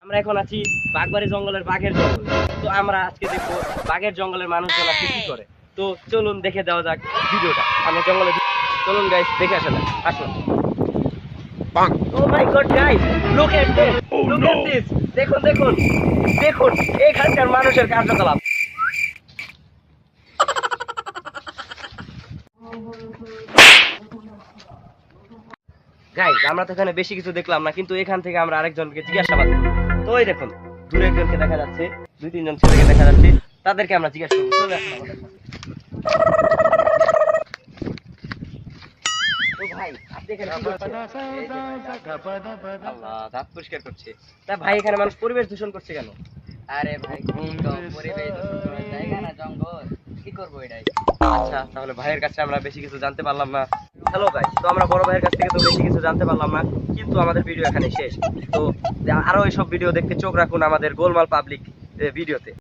আমরা এখন আছি বাগবাড়ি জঙ্গলের বাঘের জঙ্গল। তো আমরা আজকে দেখবো বাঘের জঙ্গলের মানুষজন আজকে কি করে। তো চলুন দেখে দেওয়া যাক ভিডিওটা। আমরা জঙ্গলে চলুন গাইস, দেখে আসা যাক। আসুন। Oh my god guys, look at this, look at this. দেখুন দেখুন দেখুন এখানকার মানুষের কার্যকলাপ। গাইস, আমরা তো এখানে বেশি কিছু দেখলাম না, কিন্তু এখান থেকে আমরা আরেকজনকে জিজ্ঞাসাবাদ করব। তো ওই দেখুন দূরে একজনকে দেখা যাচ্ছে, দুই তিনজন ছেলেকে দেখা যাচ্ছে, তাদেরকে আমরা জিজ্ঞাসা করবো। চলে আসুন আমাদের সাথে। ও ভাই, আপনি এখানে কি করছেন? আল্লাহ, দাঁত পরিষ্কার করছে। তা ভাই, এখানে মানুষ পরিবেশ দূষণ করছে কেন? আরে ভাই কি কম, পরিবেশ দূষণ করার জায়গা না জঙ্গল, কি করবো এটাই। আচ্ছা, তাহলে ভাইয়ের কাছে আমরা বেশি কিছু জানতে পারলাম না। হ্যালো গাইস, তো আমরা বড় ভাইয়ের কাছ থেকে তো বেশি কিছু জানতে পারলাম না, কিন্তু আমাদের ভিডিও এখানে শেষ। তো আরো এইসব ভিডিও দেখতে চোখ রাখুন আমাদের গোলমাল পাবলিক ভিডিওতে।